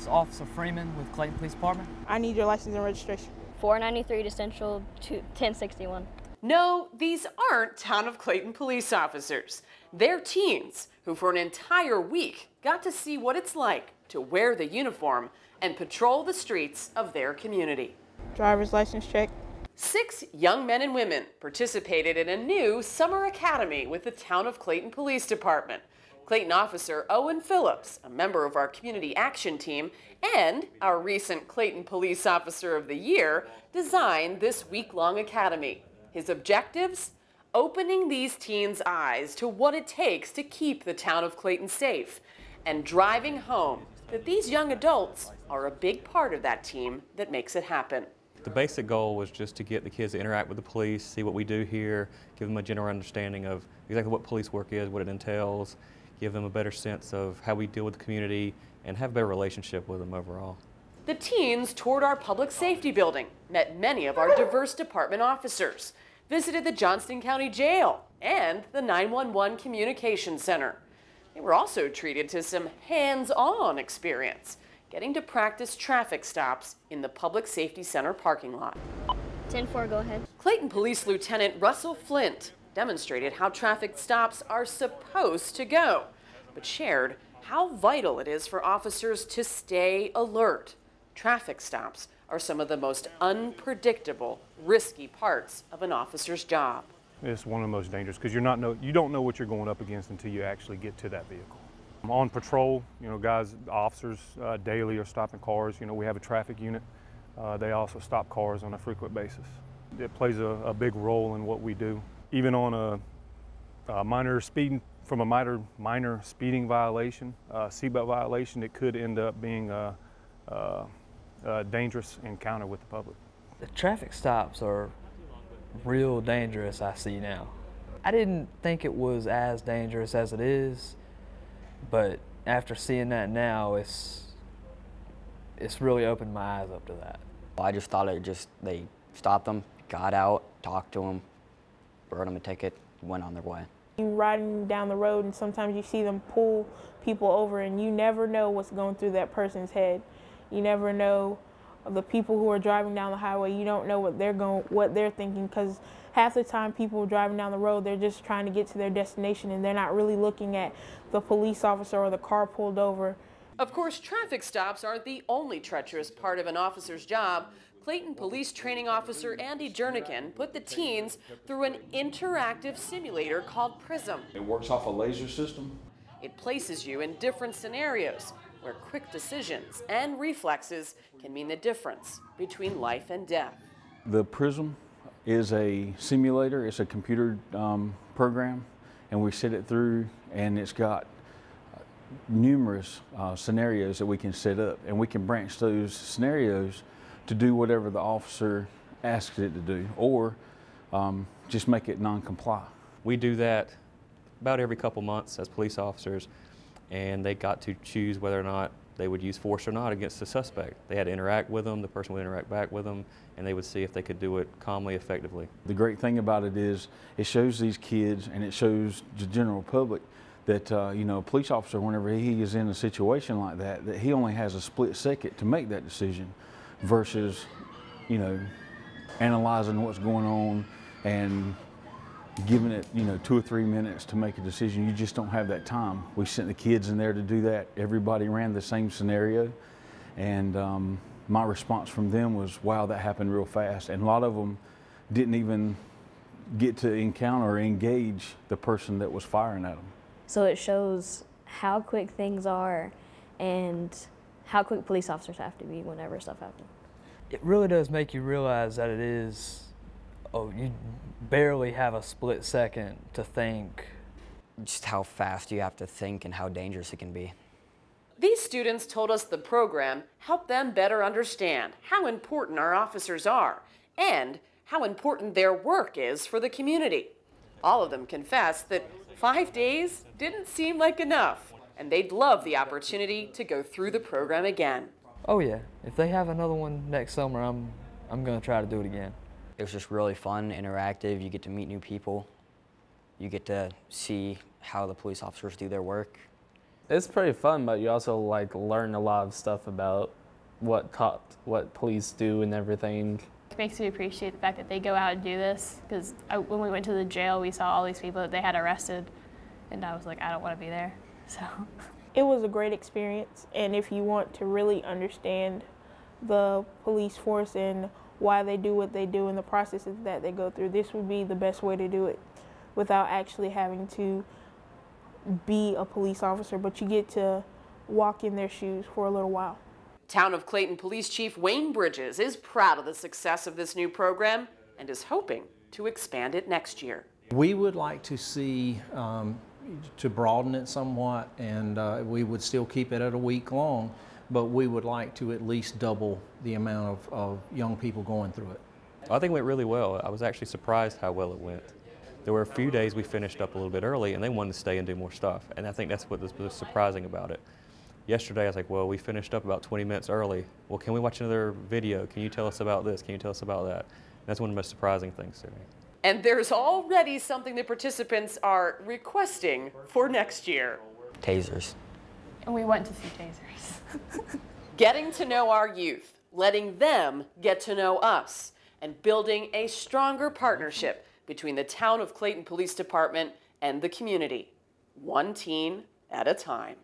Officer Freeman with Clayton Police Department. I need your license and registration. 493 to Central 1061. No, these aren't Town of Clayton police officers. They're teens who for an entire week got to see what it's like to wear the uniform and patrol the streets of their community. Driver's license check. 6 young men and women participated in a new summer academy with the Town of Clayton Police Department. Clayton officer OWEN Phillips, a member of our community action team and our recent Clayton Police Officer of the Year, designed this week-long academy. His objectives? Opening these teens' eyes to what it takes to keep the town of Clayton safe and driving home that these young adults are a big part of that team that makes it happen. The basic goal was just to get the kids to interact with the police, see what we do here, give them a general understanding of exactly what police work is, what it entails, give them a better sense of how we deal with the community, and have a better relationship with them overall. The teens toured our public safety building, met many of our diverse department officers, visited the Johnston County Jail and the 911 Communication Center. They were also treated to some hands-on experience, getting to practice traffic stops in the Public Safety Center parking lot. 10-4, go ahead. Clayton Police Lieutenant Russell Flint demonstrated how traffic stops are supposed to go, but shared how vital it is for officers to stay alert. Traffic stops are some of the most unpredictable, risky parts of an officer's job. It's one of the most dangerous because you don't know what you're going up against until you actually get to that vehicle. On patrol, officers daily are stopping cars. We have a traffic unit. They also stop cars on a frequent basis. It plays a big role in what we do. Even on a minor speeding violation, seatbelt violation, it could end up being a dangerous encounter with the public. The traffic stops are real dangerous, I see now. I didn't think it was as dangerous as it is, but after seeing that now, it's really opened my eyes up to that. I just thought they stopped them, got out, talked to them, wrote them a ticket, went on their way. You're riding down the road and sometimes you see them pull people over and you never know what's going through that person's head. You never know of the people who are driving down the highway. You don't know what they're thinking, because half the time people driving down the road, they're just trying to get to their destination and they're not really looking at the police officer or the car pulled over. Of course, traffic stops aren't the only treacherous part of an officer's job. Clayton Police Training Officer Andy Jernigan put the teens through an interactive simulator called PRISM. It works off a laser system. It places you in different scenarios where quick decisions and reflexes can mean the difference between life and death. The PRISM is a simulator. It's a computer program, and we set it through, and it's got numerous scenarios that we can set up, and we can branch those scenarios to do whatever the officer asks it to do, or just make it non-comply. We do that about every couple months as police officers, and they got to choose whether or not they would use force or not against the suspect. They had to interact with them, the person would interact back with them, and they would see if they could do it calmly, effectively. The great thing about it is it shows these kids and it shows the general public that a police officer, whenever he is in a situation like that, that he only has a split second to make that decision versus, analyzing what's going on and giving it, 2 or 3 minutes to make a decision. You just don't have that time. We sent the kids in there to do that. Everybody ran the same scenario, and my response from them was, wow, that happened real fast. And a lot of them didn't even get to encounter or engage the person that was firing at them. So it shows how quick things are and how quick police officers have to be whenever stuff happens. It really does make you realize that it is, you barely have a split second to think. Just how fast you have to think and how dangerous it can be. These students told us the program helped them better understand how important our officers are and how important their work is for the community. All of them confessed that 5 days didn't seem like enough, and they'd love the opportunity to go through the program again. Oh yeah, if they have another one next summer, I'm gonna try to do it again. It was just really fun, interactive. You get to meet new people. You get to see how the police officers do their work. It's pretty fun, but you also like learn a lot of stuff about what police do and everything. It makes me appreciate the fact that they go out and do this, because when we went to the jail, we saw all these people that they had arrested, and I was like, I don't want to be there. So it was a great experience, and if you want to really understand the police force and why they do what they do and the processes that they go through, this would be the best way to do it without actually having to be a police officer, but you get to walk in their shoes for a little while. Town of Clayton Police Chief Wayne Bridges is proud of the success of this new program and is hoping to expand it next year. We would like to see to broaden it somewhat, and we would still keep it at a week long, but we would like to at least double the amount of young people going through it. I think it went really well. I was actually surprised how well it went. There were a few days we finished up a little bit early and they wanted to stay and do more stuff, and I think that's what was surprising about it. Yesterday I was like, well, we finished up about 20 minutes early. Well, can we watch another video? Can you tell us about this? Can you tell us about that? And that's one of the most surprising things to me. And there's already something the participants are requesting for next year. Tasers. and we went to see tasers. Getting to know our youth, letting them get to know us, and building a stronger partnership between the Town of Clayton Police Department and the community, one teen at a time.